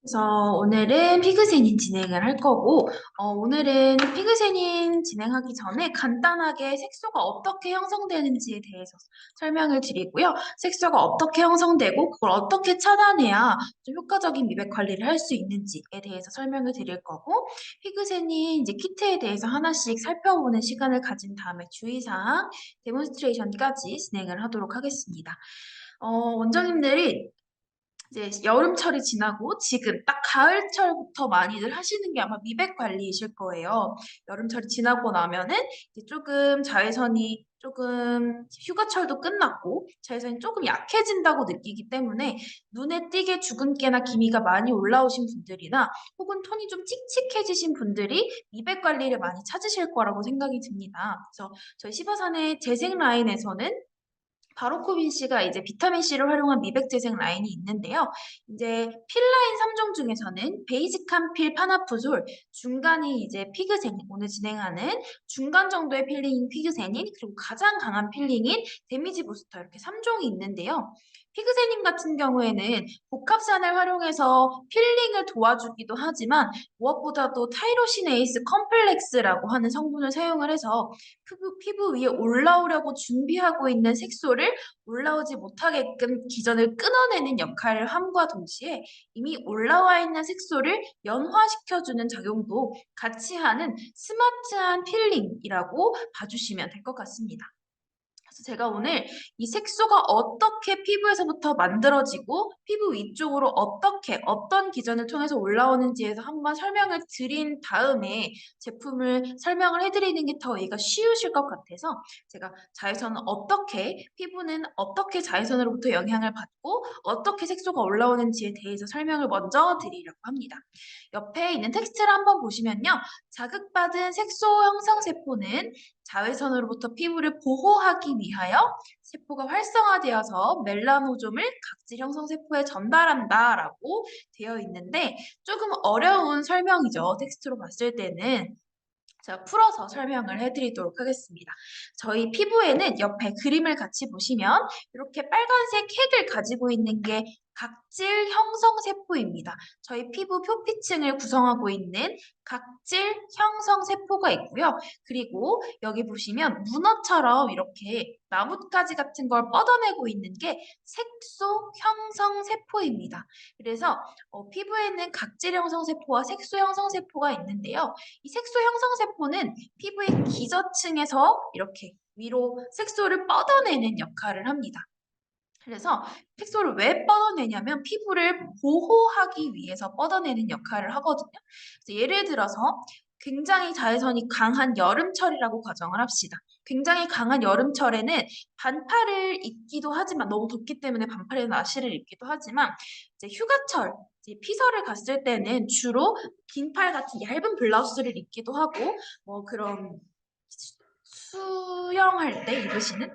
그래서 오늘은 피그세닌 진행을 할 거고, 오늘은 피그세닌 진행하기 전에 간단하게 색소가 어떻게 형성되는지에 대해서 설명을 드리고요. 색소가 어떻게 형성되고 그걸 어떻게 차단해야 좀 효과적인 미백 관리를 할 수 있는지에 대해서 설명을 드릴 거고, 피그세닌 이제 키트에 대해서 하나씩 살펴보는 시간을 가진 다음에 주의사항, 데몬스트레이션까지 진행을 하도록 하겠습니다. 원장님들이 이제 여름철이 지나고 지금 딱 가을철부터 많이들 하시는 게 아마 미백 관리이실 거예요. 여름철이 지나고 나면은 이제 조금 자외선이 조금 휴가철도 끝났고 자외선이 조금 약해진다고 느끼기 때문에 눈에 띄게 주근깨나 기미가 많이 올라오신 분들이나 혹은 톤이 좀 칙칙해지신 분들이 미백 관리를 많이 찾으실 거라고 생각이 듭니다. 그래서 저희 시바산의 재생 라인에서는 바로코빈 씨가 이제 비타민 C를 활용한 미백 재생 라인이 있는데요. 이제 필라인 3종 중에서는 베이직한 필 파나프솔, 중간이 이제 피그세닌, 오늘 진행하는 중간 정도의 필링인 피그세닌, 그리고 가장 강한 필링인 데미지 부스터 이렇게 3종이 있는데요. 피그세닌 같은 경우에는 복합산을 활용해서 필링을 도와주기도 하지만 무엇보다도 타이로시네이스 컴플렉스라고 하는 성분을 사용을 해서 피부 위에 올라오려고 준비하고 있는 색소를 올라오지 못하게끔 기전을 끊어내는 역할을 함과 동시에 이미 올라와 있는 색소를 연화시켜주는 작용도 같이 하는 스마트한 필링이라고 봐주시면 될 것 같습니다. 그래서 제가 오늘 이 색소가 어떻게 피부에서부터 만들어지고 피부 위쪽으로 어떻게 어떤 기전을 통해서 올라오는지에서 한번 설명을 드린 다음에 제품을 설명을 해드리는 게 더 이해가 쉬우실 것 같아서 제가 자외선은 어떻게 피부는 어떻게 자외선으로부터 영향을 받고 어떻게 색소가 올라오는지에 대해서 설명을 먼저 드리려고 합니다. 옆에 있는 텍스트를 한번 보시면요. 자극받은 색소 형성 세포는 자외선으로부터 피부를 보호하기 위하여 세포가 활성화되어서 멜라노좀을 각질 형성 세포에 전달한다라고 되어 있는데 조금 어려운 설명이죠. 텍스트로 봤을 때는. 제가 풀어서 설명을 해드리도록 하겠습니다. 저희 피부에는 옆에 그림을 같이 보시면 이렇게 빨간색 핵을 가지고 있는 게 각질 형성 세포입니다. 저희 피부 표피층을 구성하고 있는 각질 형성 세포가 있고요. 그리고 여기 보시면 문어처럼 이렇게 나뭇가지 같은 걸 뻗어내고 있는 게 색소 형성 세포입니다. 그래서 피부에는 각질 형성 세포와 색소 형성 세포가 있는데요. 이 색소 형성 세포는 피부의 기저층에서 이렇게 위로 색소를 뻗어내는 역할을 합니다. 그래서 색소를 왜 뻗어내냐면 피부를 보호하기 위해서 뻗어내는 역할을 하거든요. 그래서 예를 들어서 굉장히 자외선이 강한 여름철이라고 가정을 합시다. 굉장히 강한 여름철에는 반팔을 입기도 하지만 너무 덥기 때문에 반팔에 나시를 입기도 하지만 이제 휴가철 이제 피서를 갔을 때는 주로 긴 팔 같은 얇은 블라우스를 입기도 하고 뭐 그런 수영할 때 입으시는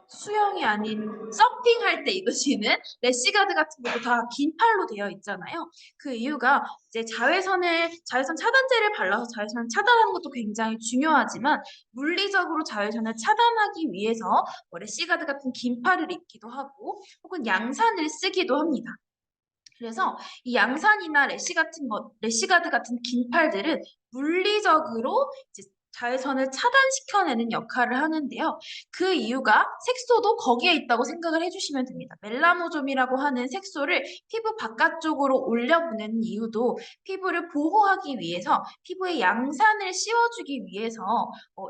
수영이 아닌 서핑할 때 입으시는 래시가드 같은 것도 다 긴 팔로 되어 있잖아요. 그 이유가 이제 자외선 차단제를 발라서 자외선을 차단하는 것도 굉장히 중요하지만 물리적으로 자외선을 차단하기 위해서 뭐 래시가드 같은 긴 팔을 입기도 하고 혹은 양산을 쓰기도 합니다. 그래서 이 양산이나 래시가드 같은 긴 팔들은 물리적으로 이제 자외선을 차단시켜내는 역할을 하는데요. 그 이유가 색소도 거기에 있다고 생각을 해주시면 됩니다. 멜라노좀이라고 하는 색소를 피부 바깥쪽으로 올려보내는 이유도 피부를 보호하기 위해서 피부에 양산을 씌워주기 위해서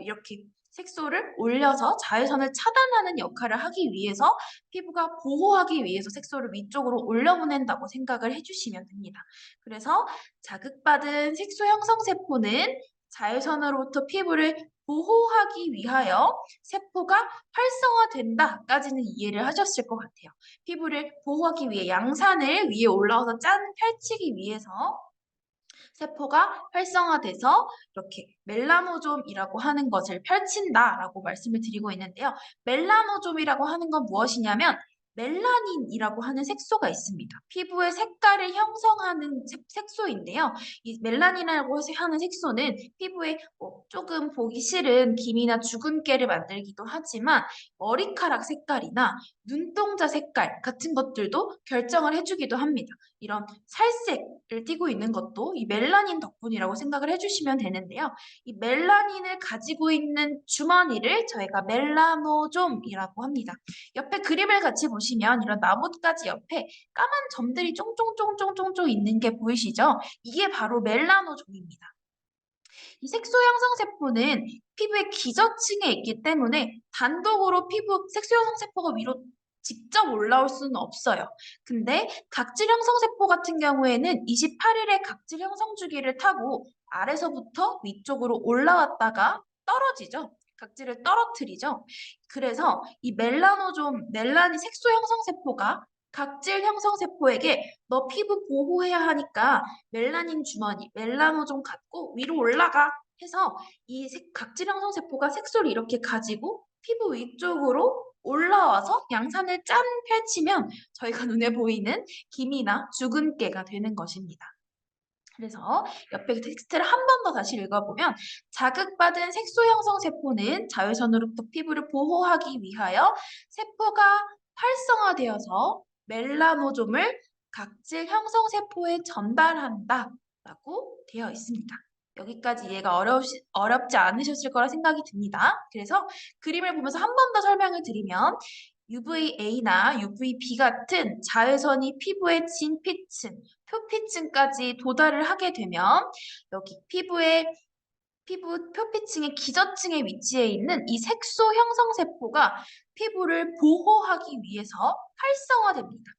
이렇게 색소를 올려서 자외선을 차단하는 역할을 하기 위해서 피부가 보호하기 위해서 색소를 위쪽으로 올려보낸다고 생각을 해주시면 됩니다. 그래서 자극받은 색소 형성 세포는 자외선으로부터 피부를 보호하기 위하여 세포가 활성화된다까지는 이해를 하셨을 것 같아요. 피부를 보호하기 위해 양산을 위에 올라와서 짠 펼치기 위해서 세포가 활성화돼서 이렇게 멜라노좀이라고 하는 것을 펼친다라고 말씀을 드리고 있는데요. 멜라노좀이라고 하는 건 무엇이냐면 멜라닌이라고 하는 색소가 있습니다. 피부의 색깔을 형성하는 색소인데요. 이 멜라닌이라고 하는 색소는 피부에 조금 보기 싫은 기미나 주근깨를 만들기도 하지만 머리카락 색깔이나 눈동자 색깔 같은 것들도 결정을 해주기도 합니다. 이런 살색을 띠고 있는 것도 이 멜라닌 덕분이라고 생각을 해주시면 되는데요. 이 멜라닌을 가지고 있는 주머니를 저희가 멜라노좀이라고 합니다. 옆에 그림을 같이 보시면 이런 나뭇가지 옆에 까만 점들이 쫑쫑쫑쫑쫑쫑 있는 게 보이시죠? 이게 바로 멜라노좀입니다. 이 색소 형성 세포는 피부의 기저층에 있기 때문에 단독으로 피부 색소 형성 세포가 위로 직접 올라올 수는 없어요. 근데 각질 형성 세포 같은 경우에는 28일의 각질 형성 주기를 타고 아래서부터 위쪽으로 올라왔다가 떨어지죠. 각질을 떨어뜨리죠. 그래서 이 멜라닌 색소 형성 세포가 각질 형성 세포에게 너 피부 보호해야 하니까 멜라닌 주머니, 멜라노좀 갖고 위로 올라가 해서 이 각질 형성 세포가 색소를 이렇게 가지고 피부 위쪽으로 올라와서 양산을 짠 펼치면 저희가 눈에 보이는 기미나 주근깨가 되는 것입니다. 그래서 옆에 텍스트를 한 번 더 다시 읽어보면 자극받은 색소 형성 세포는 자외선으로부터 피부를 보호하기 위하여 세포가 활성화되어서 멜라노좀을 각질 형성 세포에 전달한다 라고 되어 있습니다. 여기까지 이해가 어렵지 않으셨을 거라 생각이 듭니다. 그래서 그림을 보면서 한 번 더 설명을 드리면 UVA나 UVB 같은 자외선이 피부의 진피층, 표피층까지 도달을 하게 되면 여기 피부 표피층의 기저층에 위치해 있는 이 색소 형성 세포가 피부를 보호하기 위해서 활성화됩니다.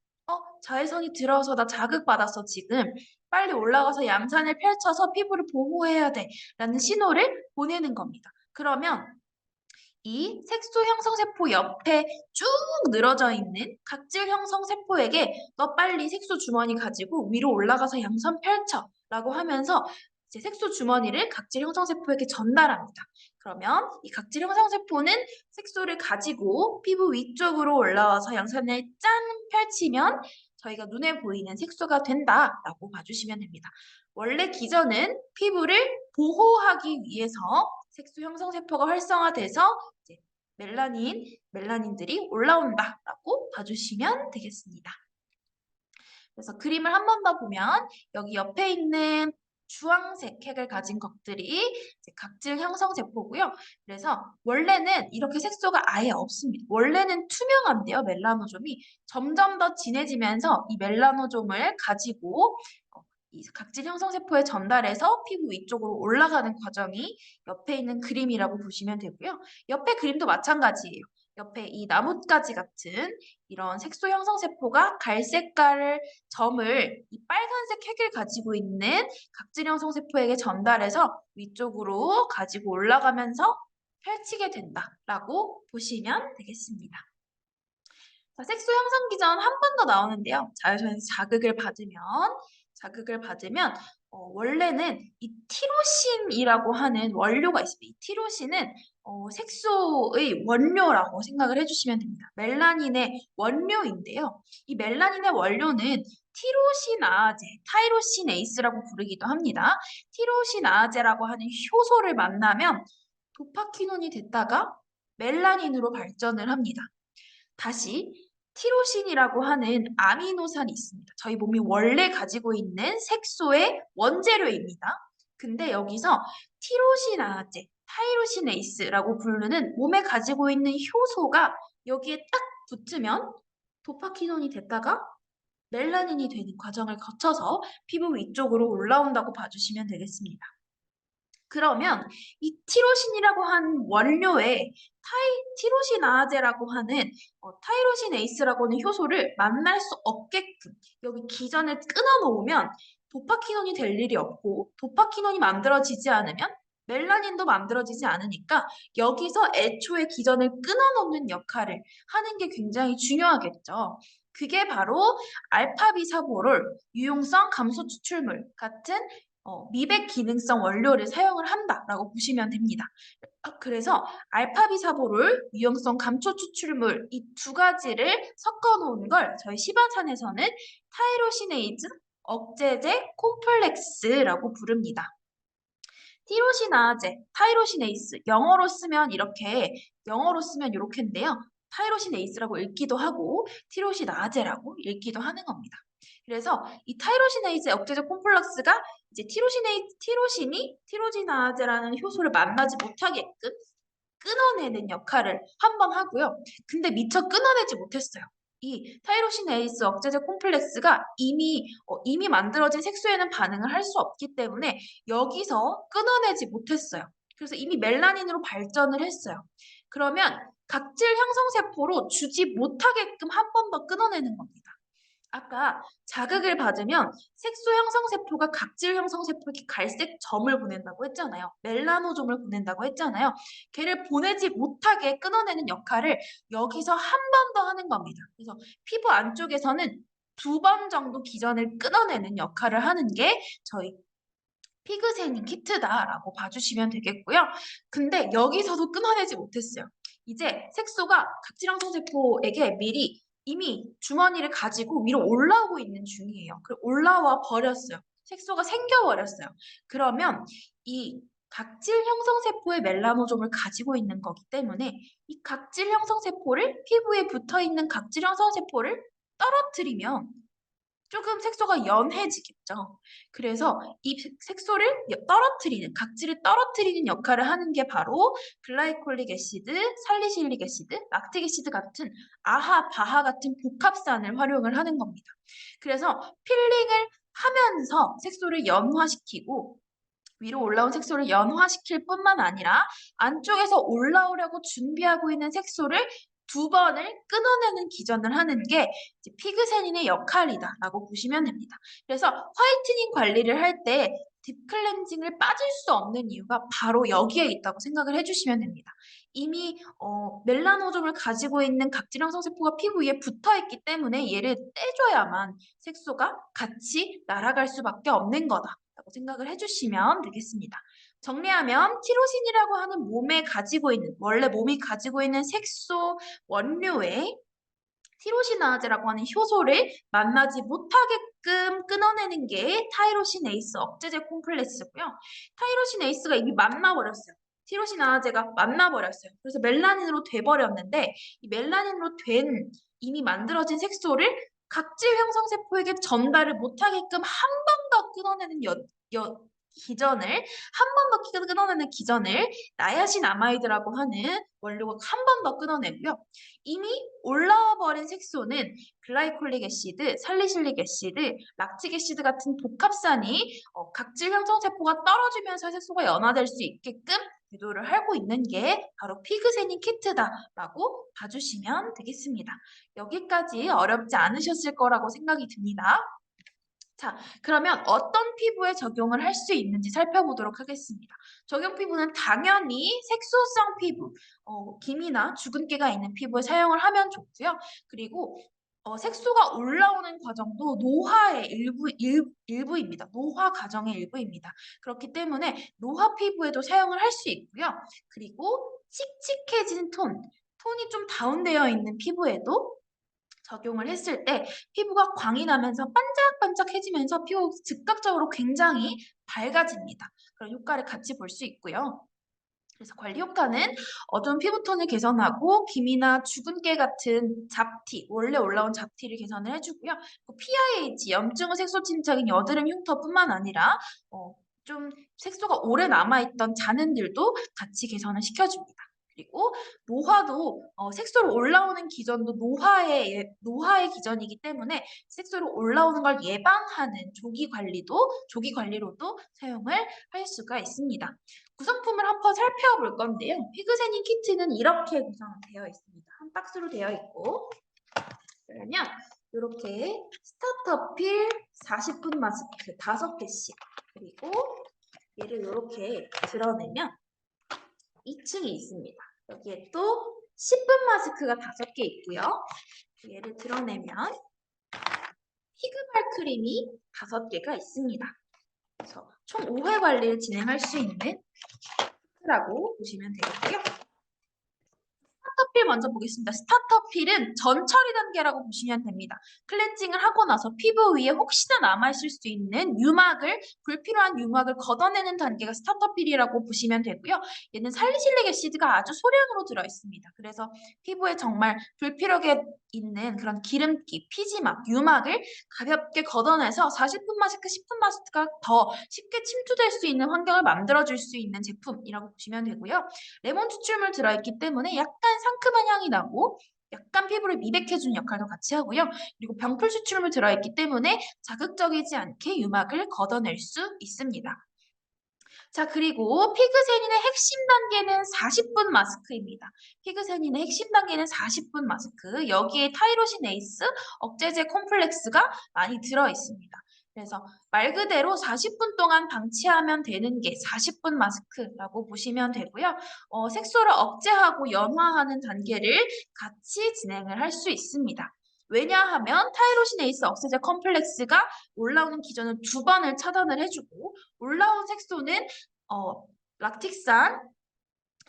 자외선이 들어서 나 자극받았어 지금. 빨리 올라가서 양산을 펼쳐서 피부를 보호해야 돼 라는 신호를 보내는 겁니다. 그러면 이 색소 형성 세포 옆에 쭉 늘어져 있는 각질 형성 세포에게 너 빨리 색소 주머니 가지고 위로 올라가서 양산 펼쳐 라고 하면서 이제 색소 주머니를 각질 형성 세포에게 전달합니다. 그러면 이 각질 형성 세포는 색소를 가지고 피부 위쪽으로 올라와서 양산을 짠 펼치면 저희가 눈에 보이는 색소가 된다라고 봐주시면 됩니다. 원래 기전은 피부를 보호하기 위해서 색소 형성 세포가 활성화돼서 이제 멜라닌들이 올라온다라고 봐주시면 되겠습니다. 그래서 그림을 한 번 더 보면 여기 옆에 있는 주황색 핵을 가진 것들이 이제 각질 형성 세포고요. 그래서 원래는 이렇게 색소가 아예 없습니다. 원래는 투명한데요, 멜라노좀이 점점 더 진해지면서 이 멜라노좀을 가지고 이 각질 형성 세포에 전달해서 피부 위쪽으로 올라가는 과정이 옆에 있는 그림이라고 보시면 되고요. 옆에 그림도 마찬가지예요. 옆에 이 나뭇가지 같은 이런 색소 형성 세포가 갈색깔 점을 이 빨간색 핵을 가지고 있는 각질 형성 세포에게 전달해서 위쪽으로 가지고 올라가면서 펼치게 된다라고 보시면 되겠습니다. 자, 색소 형성 기전 한 번 더 나오는데요. 자외선에서 자극을 받으면 원래는 이 티로신이라고 하는 원료가 있습니다. 이 티로신은 색소의 원료라고 생각을 해주시면 됩니다. 멜라닌의 원료인데요. 이 멜라닌의 원료는 티로시나아제, 타이로시네이스라고 부르기도 합니다. 티로시나아제라고 하는 효소를 만나면 도파키논이 됐다가 멜라닌으로 발전을 합니다. 다시 티로신이라고 하는 아미노산이 있습니다. 저희 몸이 원래 가지고 있는 색소의 원재료입니다. 근데 여기서 티로시나제, 타이로시네이스라고 부르는 몸에 가지고 있는 효소가 여기에 딱 붙으면 도파키논이 됐다가 멜라닌이 되는 과정을 거쳐서 피부 위쪽으로 올라온다고 봐주시면 되겠습니다. 그러면 이 티로신이라고 하는 원료에 티로시나아제라고 하는 타이로신 에이스라고 하는 효소를 만날 수 없게끔 여기 기전을 끊어놓으면 도파키논이 될 일이 없고 도파키논이 만들어지지 않으면 멜라닌도 만들어지지 않으니까 여기서 애초에 기전을 끊어놓는 역할을 하는 게 굉장히 중요하겠죠. 그게 바로 알파비사보롤, 유용성 감소 추출물 같은 미백 기능성 원료를 사용을 한다라고 보시면 됩니다. 그래서 알파비사보롤, 유용성 감초 추출물 이 두 가지를 섞어 놓은 걸 저희 시바산에서는 타이로시네이즈 억제제 콤플렉스라고 부릅니다. 티로시나제, 타이로시네이스 영어로 쓰면 이렇게인데요. 타이로시네이스라고 읽기도 하고 티로시나제라고 읽기도 하는 겁니다. 그래서 이 타이로시네이스의 억제적 콤플렉스가 이제 티로신이 티로시나제라는 효소를 만나지 못하게끔 끊어내는 역할을 한번 하고요. 근데 미처 끊어내지 못했어요. 이 타이로시네이스 억제제 콤플렉스가 이미 만들어진 색소에는 반응을 할 수 없기 때문에 여기서 끊어내지 못했어요. 그래서 이미 멜라닌으로 발전을 했어요. 그러면 각질 형성 세포로 주지 못하게끔 한 번 더 끊어내는 겁니다. 아까 자극을 받으면 색소 형성 세포가 각질 형성 세포에게 갈색 점을 보낸다고 했잖아요. 멜라노점을 보낸다고 했잖아요. 걔를 보내지 못하게 끊어내는 역할을 여기서 한 번 더 하는 겁니다. 그래서 피부 안쪽에서는 2번 정도 기전을 끊어내는 역할을 하는 게 저희 피그세닌 키트다라고 봐주시면 되겠고요. 근데 여기서도 끊어내지 못했어요. 이제 색소가 각질 형성 세포에게 미리 이미 주머니를 가지고 위로 올라오고 있는 중이에요. 올라와 버렸어요. 색소가 생겨버렸어요. 그러면 이 각질 형성 세포의 멜라노좀을 가지고 있는 거기 때문에 이 각질 형성 세포를 피부에 붙어 있는 각질 형성 세포를 떨어뜨리면 조금 색소가 연해지겠죠. 그래서 이 색소를 떨어뜨리는, 각질을 떨어뜨리는 역할을 하는 게 바로 글라이콜릭 애시드, 살리실릭 애시드, 락틱 애시드 같은 아하, 바하 같은 복합산을 활용을 하는 겁니다. 그래서 필링을 하면서 색소를 연화시키고 위로 올라온 색소를 연화시킬 뿐만 아니라 안쪽에서 올라오려고 준비하고 있는 색소를 2번을 끊어내는 기전을 하는 게 피그세닌의 역할이다라고 보시면 됩니다. 그래서 화이트닝 관리를 할 때 딥클렌징을 빠질 수 없는 이유가 바로 여기에 있다고 생각을 해주시면 됩니다. 이미 멜라노좀을 가지고 있는 각질 형성 세포가 피부 위에 붙어있기 때문에 얘를 떼줘야만 색소가 같이 날아갈 수밖에 없는 거다라고 생각을 해주시면 되겠습니다. 정리하면 티로신이라고 하는 원래 몸이 가지고 있는 색소 원료에 티로시나제라고 하는 효소를 만나지 못하게끔 끊어내는 게 타이로시네이스 억제제 콤플렉스고요. 타이로시네이스가 이미 만나버렸어요. 티로시나제가 만나버렸어요. 그래서 멜라닌으로 돼버렸는데 이 멜라닌으로 된 이미 만들어진 색소를 각질 형성 세포에게 전달을 못하게끔 한 번 더 끊어내는 기전을 한 번 더 끊어내는 기전을 나야신 아마이드라고 하는 원료가 한 번 더 끊어내고요. 이미 올라와 버린 색소는 글라이콜릭 애시드, 살리실릭 애시드, 락틱 애시드 같은 복합산이 각질 형성 세포가 떨어지면서 색소가 연화될 수 있게끔 유도를 하고 있는 게 바로 피그세닌 키트다라고 봐주시면 되겠습니다. 여기까지 어렵지 않으셨을 거라고 생각이 듭니다. 자, 그러면 어떤 피부에 적용을 할 수 있는지 살펴보도록 하겠습니다. 적용 피부는 당연히 색소성 피부, 기미나 주근깨가 있는 피부에 사용을 하면 좋고요. 그리고 색소가 올라오는 과정도 노화의 일부입니다. 노화 과정의 일부입니다. 그렇기 때문에 노화 피부에도 사용을 할 수 있고요. 그리고 칙칙해진 톤이 좀 다운되어 있는 피부에도 적용을 했을 때 피부가 광이 나면서 반짝반짝해지면서 피부 즉각적으로 굉장히 밝아집니다. 그런 효과를 같이 볼 수 있고요. 그래서 관리 효과는 어두운 피부톤을 개선하고 기미나 주근깨 같은 잡티, 원래 올라온 잡티를 개선을 해주고요. PIH, 염증 후 색소 침착인 여드름 흉터뿐만 아니라 좀 색소가 오래 남아있던 잔흔들도 같이 개선을 시켜줍니다. 그리고 노화도 색소로 올라오는 기전도 노화의 기전이기 때문에 색소로 올라오는 걸 예방하는 조기 관리로도 사용을 할 수가 있습니다. 구성품을 한번 살펴볼 건데요. 피그세닌 키트는 이렇게 구성되어 있습니다. 한 박스로 되어 있고 그러면 이렇게 스타터필 40분 마스크 5개씩 그리고 얘를 이렇게 드러내면 2층이 있습니다. 여기에 또 10분 마스크가 5개 있고요. 얘를 드러내면 피그발 크림이 5개가 있습니다. 그래서 총 5회 관리를 진행할 수 있는 라고 보시면 되겠고요. 필 먼저 보겠습니다. 스타터 필은 전처리 단계라고 보시면 됩니다. 클렌징을 하고 나서 피부 위에 혹시나 남아있을 수 있는 유막을, 불필요한 유막을 걷어내는 단계가 스타터 필이라고 보시면 되고요. 얘는 살리실릭 애시드가 아주 소량으로 들어있습니다. 그래서 피부에 정말 불필요하게 있는 그런 기름기, 피지막, 유막을 가볍게 걷어내서 40분 마스크, 10분 마스크가 더 쉽게 침투될 수 있는 환경을 만들어줄 수 있는 제품이라고 보시면 되고요. 레몬 추출물 들어있기 때문에 약간 상큼한 향이 나고 약간 피부를 미백해주는 역할도 같이 하고요. 그리고 병풀 추출물 들어있기 때문에 자극적이지 않게 유막을 걷어낼 수 있습니다. 자, 그리고 피그세닌의 핵심 단계는 40분 마스크입니다. 피그세닌의 핵심 단계는 40분 마스크. 여기에 타이로신 에이스, 억제제 콤플렉스가 많이 들어있습니다. 그래서 말 그대로 40분 동안 방치하면 되는 게 40분 마스크라고 보시면 되고요. 색소를 억제하고 연화하는 단계를 같이 진행을 할 수 있습니다. 왜냐하면 타이로신 에이스 억세제 컴플렉스가 올라오는 기전을 2번을 차단을 해주고 올라온 색소는 락틱산,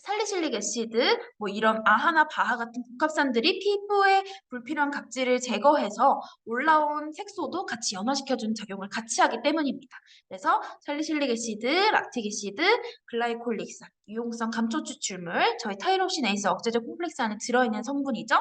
살리실릭 애시드, 뭐 이런 아하나 바하 같은 복합산들이 피부에 불필요한 각질을 제거해서 올라온 색소도 같이 연화시켜주는 작용을 같이 하기 때문입니다. 그래서 살리실릭 애시드, 락틱 애시드, 글라이콜릭산, 유용성 감초 추출물, 저희 타이로신 에이스 억제제 콤플렉스 안에 들어있는 성분이죠.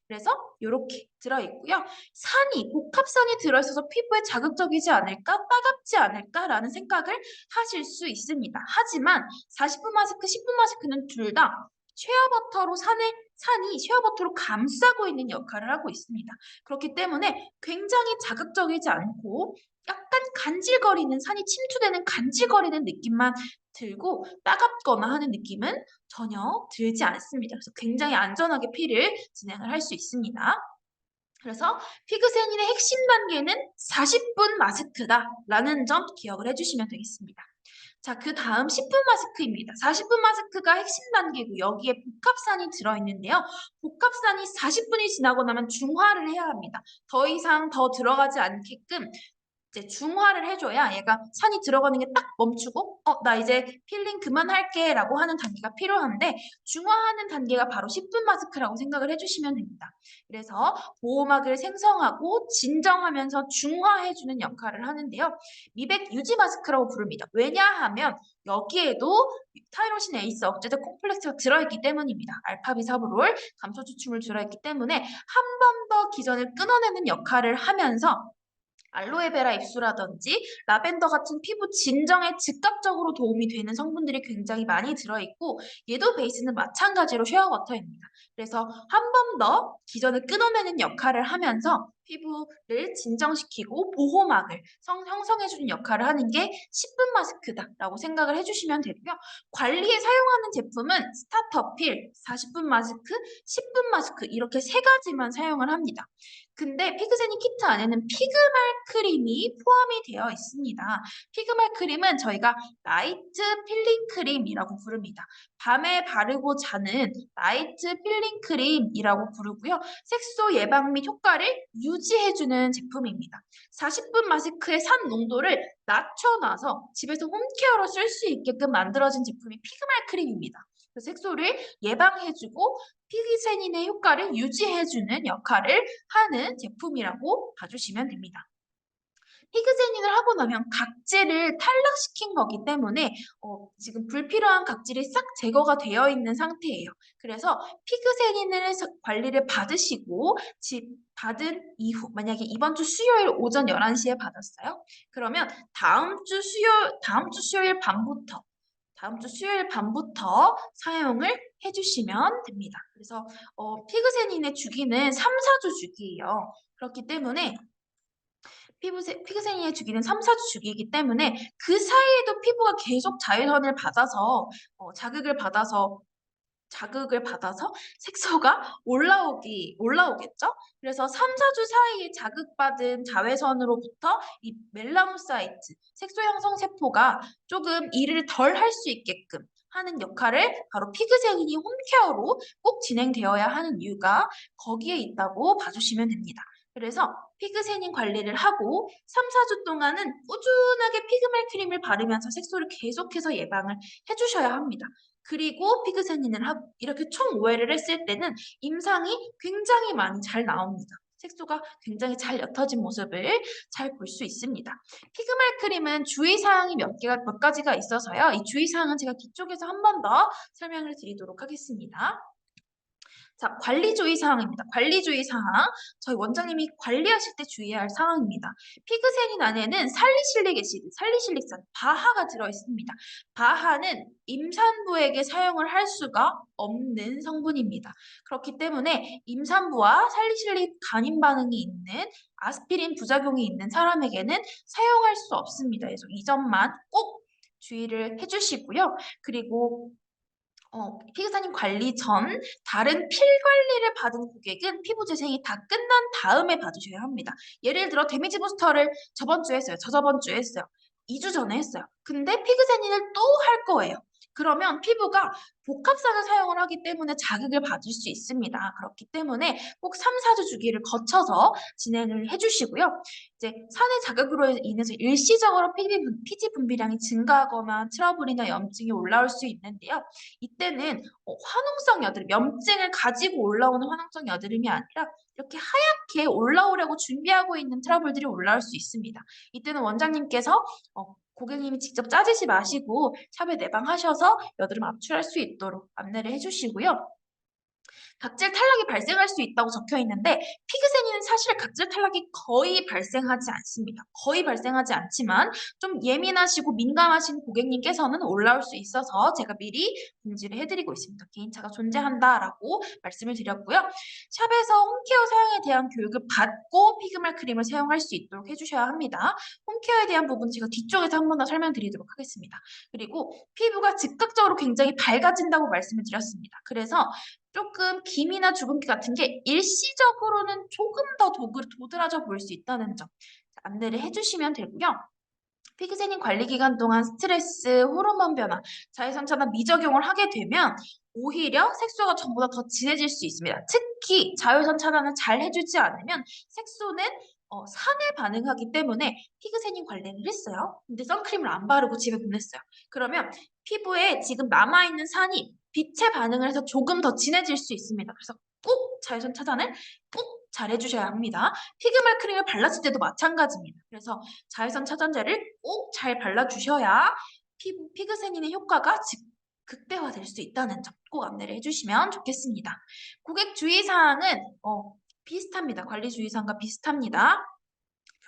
그래서 이렇게 들어있고요. 산이, 복합산이 들어있어서 피부에 자극적이지 않을까, 따갑지 않을까라는 생각을 하실 수 있습니다. 하지만 40분 마스크, 10분 마스크는 둘 다 쉐어버터로 산이 쉐어버터로 감싸고 있는 역할을 하고 있습니다. 그렇기 때문에 굉장히 자극적이지 않고 약간 간질거리는, 산이 침투되는 간질거리는 느낌만 들고 따갑거나 하는 느낌은 전혀 들지 않습니다. 그래서 굉장히 안전하게 피를 진행을 할 수 있습니다. 그래서 피그세닌의 핵심 단계는 40분 마스크다라는 점 기억을 해주시면 되겠습니다. 자, 그 다음 10분 마스크입니다. 40분 마스크가 핵심 단계고 여기에 복합산이 들어있는데요. 복합산이 40분이 지나고 나면 중화를 해야 합니다. 더 이상 더 들어가지 않게끔 이제 중화를 해줘야 얘가 산이 들어가는 게 딱 멈추고 나 이제 필링 그만할게 라고 하는 단계가 필요한데 중화하는 단계가 바로 10분 마스크라고 생각을 해주시면 됩니다. 그래서 보호막을 생성하고 진정하면서 중화해주는 역할을 하는데요. 미백 유지 마스크라고 부릅니다. 왜냐하면 여기에도 타이로신 에이스 억제제 콤플렉스가 들어있기 때문입니다. 알파비사브롤, 감초 추출물 들어있기 때문에 한 번 더 기전을 끊어내는 역할을 하면서 알로에베라 잎수라든지 라벤더 같은 피부 진정에 즉각적으로 도움이 되는 성분들이 굉장히 많이 들어있고 얘도 베이스는 마찬가지로 쉐어워터입니다. 그래서 한 번 더 기전을 끊어내는 역할을 하면서 피부를 진정시키고 보호막을 형성해주는 역할을 하는 게 10분 마스크다라고 생각을 해주시면 되고요. 관리에 사용하는 제품은 스타터필, 40분 마스크, 10분 마스크 이렇게 세 가지만 사용을 합니다. 근데 피그제니 키트 안에는 피그말 크림이 포함이 되어 있습니다. 피그말 크림은 저희가 나이트 필링 크림이라고 부릅니다. 밤에 바르고 자는 나이트 필링 크림이라고 부르고요. 색소 예방 및 효과를 유지해주는 제품입니다. 40분 마스크의 산 농도를 낮춰놔서 집에서 홈케어로 쓸 수 있게끔 만들어진 제품이 피그말 크림입니다. 색소를 예방해주고 피그세닌의 효과를 유지해주는 역할을 하는 제품이라고 봐주시면 됩니다. 피그세닌을 하고 나면 각질을 탈락시킨 거기 때문에 지금 불필요한 각질이 싹 제거가 되어 있는 상태예요. 그래서 피그세닌을 관리를 받으시고 받은 이후 만약에 이번 주 수요일 오전 11시에 받았어요. 그러면 다음 주 수요일 밤부터 사용을 해주시면 됩니다. 그래서 피그세닌의 주기는 3, 4주 주기예요. 그렇기 때문에 피그세닌의 주기는 3, 4주 주기이기 때문에 그 사이에도 피부가 계속 자외선을 받아서 자극을 받아서 색소가 올라오겠죠? 그래서 3, 4주 사이에 자극받은 자외선으로부터 이 멜라노사이트, 색소 형성 세포가 조금 일을 덜 할 수 있게끔 하는 역할을 바로 피그세닌이 홈케어로 꼭 진행되어야 하는 이유가 거기에 있다고 봐주시면 됩니다. 그래서 피그세닌 관리를 하고 3-4주 동안은 꾸준하게 피그말 크림을 바르면서 색소를 계속해서 예방을 해주셔야 합니다. 그리고 피그세닌을 하고 이렇게 총 5회를 했을 때는 임상이 굉장히 많이 잘 나옵니다. 색소가 굉장히 잘 옅어진 모습을 잘 볼 수 있습니다. 피그말 크림은 주의사항이 몇 가지가 있어서요. 이 주의사항은 제가 뒤쪽에서 한 번 더 설명을 드리도록 하겠습니다. 자, 관리주의 사항입니다. 관리주의 사항. 저희 원장님이 관리하실 때 주의해야 할 사항입니다. 피그세닌 안에는 살리실릭 애시드, 살리실릭산, 바하가 들어있습니다. 바하는 임산부에게 사용을 할 수가 없는 성분입니다. 그렇기 때문에 임산부와 살리실릭 간임 반응이 있는 아스피린 부작용이 있는 사람에게는 사용할 수 없습니다. 그래서 이 점만 꼭 주의를 해주시고요. 그리고 피그사님 관리 전 다른 필 관리를 받은 고객은 피부 재생이 다 끝난 다음에 받으셔야 합니다. 예를 들어 데미지 부스터를 저번 주에 했어요. 저저번 주에 했어요. 2주 전에 했어요. 근데 피그세닌을 또 할 거예요. 그러면 피부가 복합산을 사용을 하기 때문에 자극을 받을 수 있습니다. 그렇기 때문에 꼭 3-4주 주기를 거쳐서 진행을 해주시고요. 이제 산의 자극으로 인해서 일시적으로 피지 분비량이 증가하거나 트러블이나 염증이 올라올 수 있는데요. 이때는 화농성 여드름, 염증을 가지고 올라오는 화농성 여드름이 아니라 이렇게 하얗게 올라오려고 준비하고 있는 트러블들이 올라올 수 있습니다. 이때는 원장님께서 고객님이 직접 짜지지 마시고 샵에 내방하셔서 여드름 압출할 수 있도록 안내를 해주시고요. 각질 탈락이 발생할 수 있다고 적혀 있는데 피그세닌은 사실 각질 탈락이 거의 발생하지 않습니다. 거의 발생하지 않지만 좀 예민하시고 민감하신 고객님께서는 올라올 수 있어서 제가 미리 공지를 해드리고 있습니다. 개인차가 존재한다라고 말씀을 드렸고요. 샵에서 홈케어 사용에 대한 교육을 받고 피그말 크림을 사용할 수 있도록 해주셔야 합니다. 홈케어에 대한 부분 제가 뒤쪽에서 한 번 더 설명드리도록 하겠습니다. 그리고 피부가 즉각적으로 굉장히 밝아진다고 말씀을 드렸습니다. 그래서 조금 기미나 주근깨 같은 게 일시적으로는 조금 더 도드라져 보일 수 있다는 점 안내를 해주시면 되고요. 피그세닌 관리 기간 동안 스트레스, 호르몬 변화, 자외선 차단 미적용을 하게 되면 오히려 색소가 전보다 더 진해질 수 있습니다. 특히 자외선 차단을 잘 해주지 않으면 색소는 산에 반응하기 때문에 피그세닌 관리를 했어요. 근데 선크림을 안 바르고 집에 보냈어요. 그러면 피부에 지금 남아있는 산이 빛에 반응을 해서 조금 더 진해질 수 있습니다. 그래서 꼭 자외선 차단을 꼭 잘 해주셔야 합니다. 피그말 크림을 발랐을 때도 마찬가지입니다. 그래서 자외선 차단제를 꼭 잘 발라주셔야 피그세닌의 효과가 극대화될 수 있다는 점 꼭 안내를 해주시면 좋겠습니다. 고객 주의사항은 비슷합니다. 관리 주의사항과 비슷합니다.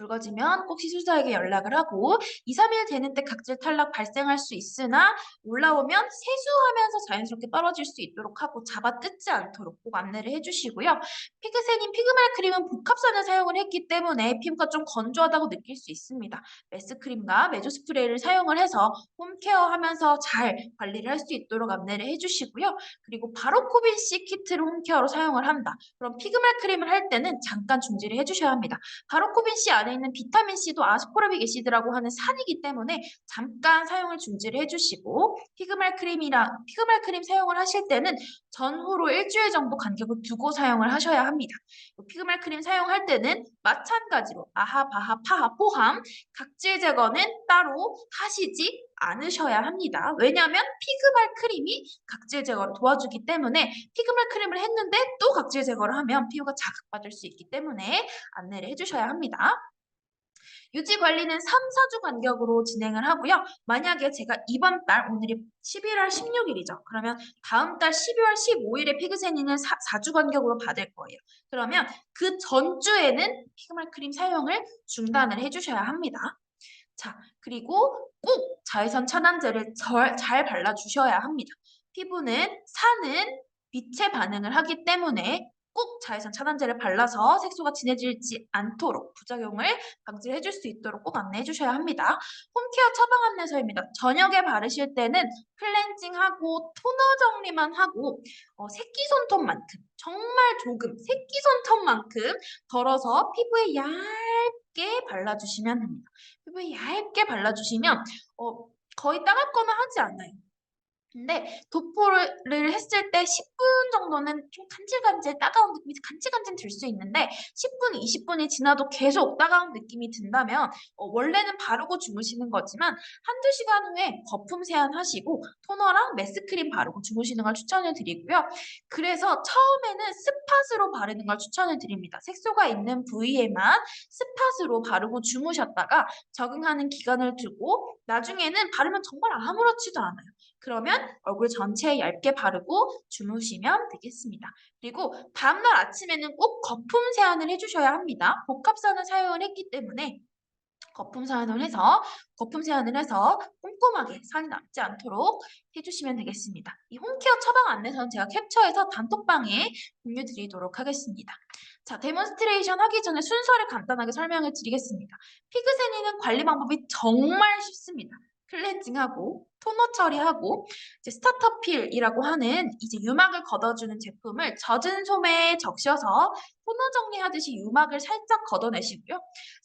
붉어지면 꼭 시술사에게 연락을 하고 2-3일 되는 때 각질 탈락 발생할 수 있으나 올라오면 세수하면서 자연스럽게 떨어질 수 있도록 하고 잡아 뜯지 않도록 꼭 안내를 해주시고요. 피그세닌 피그말 크림은 복합산을 사용을 했기 때문에 피부가 좀 건조하다고 느낄 수 있습니다. 메스크림과 메조 스프레이를 사용을 해서 홈케어하면서 잘 관리를 할 수 있도록 안내를 해주시고요. 그리고 바로코빈 C 키트를 홈케어로 사용을 한다. 그럼 피그말 크림을 할 때는 잠깐 중지를 해주셔야 합니다. 바로코빈 C 안에 있는 비타민 C도 아스코르빅 애시드라고 하는 산이기 때문에 잠깐 사용을 중지를 해주시고 피그말 크림 사용을 하실 때는 전후로 일주일 정도 간격을 두고 사용을 하셔야 합니다. 피그말 크림 사용할 때는 마찬가지로 아하, 바하, 파하, 포함 각질 제거는 따로 하시지 않으셔야 합니다. 왜냐하면 피그말 크림이 각질 제거를 도와주기 때문에 피그말 크림을 했는데 또 각질 제거를 하면 피부가 자극받을 수 있기 때문에 안내를 해주셔야 합니다. 유지 관리는 3-4주 간격으로 진행을 하고요. 만약에 제가 이번 달, 오늘이 11월 16일이죠. 그러면 다음 달 12월 15일에 피그세닌을 4주 간격으로 받을 거예요. 그러면 그 전주에는 피그말 크림 사용을 중단을 해주셔야 합니다. 자, 그리고 꼭 자외선 차단제를 잘 발라주셔야 합니다. 피부는 산은 빛에 반응을 하기 때문에 꼭 자외선 차단제를 발라서 색소가 진해지지 않도록 부작용을 방지해 줄 수 있도록 꼭 안내해 주셔야 합니다. 홈케어 처방 안내서입니다. 저녁에 바르실 때는 클렌징하고 토너 정리만 하고 새끼손톱만큼 정말 조금 새끼손톱만큼 덜어서 피부에 얇게 발라주시면 됩니다. 피부에 얇게 발라주시면 거의 따갑거나 하지 않아요. 근데 도포를 했을 때 10분 정도는 좀 간질간질 따가운 느낌이 간질간질 들 수 있는데 10분, 20분이 지나도 계속 따가운 느낌이 든다면 원래는 바르고 주무시는 거지만 한두 시간 후에 거품 세안하시고 토너랑 메스크림 바르고 주무시는 걸 추천을 드리고요. 그래서 처음에는 스팟으로 바르는 걸 추천을 드립니다. 색소가 있는 부위에만 스팟으로 바르고 주무셨다가 적응하는 기간을 두고 나중에는 바르면 정말 아무렇지도 않아요. 그러면 얼굴 전체에 얇게 바르고 주무시면 되겠습니다. 그리고 다음날 아침에는 꼭 거품 세안을 해주셔야 합니다. 복합산을 사용을 했기 때문에 거품 세안을 해서 꼼꼼하게 산이 남지 않도록 해주시면 되겠습니다. 이 홈케어 처방 안내서는 제가 캡처해서 단톡방에 공유 드리도록 하겠습니다. 자, 데몬스트레이션 하기 전에 순서를 간단하게 설명을 드리겠습니다. 피그세니는 관리 방법이 정말 쉽습니다. 클렌징하고 토너 처리하고 이제 스타터필이라고 하는 이제 유막을 걷어주는 제품을 젖은 솜에 적셔서 토너 정리하듯이 유막을 살짝 걷어내시고요.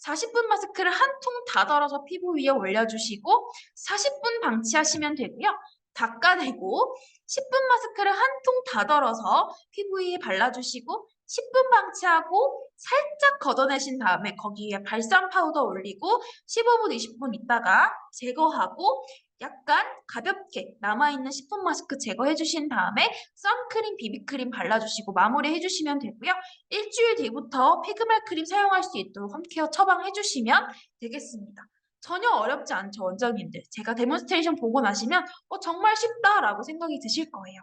40분 마스크를 한 통 다 덜어서 피부 위에 올려주시고 40분 방치하시면 되고요. 닦아내고 10분 마스크를 한 통 다 덜어서 피부 위에 발라주시고 10분 방치하고 살짝 걷어내신 다음에 거기에 발산 파우더 올리고 15분, 20분 있다가 제거하고 약간 가볍게 남아있는 10분 마스크 제거해 주신 다음에 선크림, 비비크림 발라주시고 마무리해 주시면 되고요. 일주일 뒤부터 피그말 크림 사용할 수 있도록 홈케어 처방해 주시면 되겠습니다. 전혀 어렵지 않죠, 원장님들. 제가 데몬스트레이션 보고 나시면 정말 쉽다라고 생각이 드실 거예요.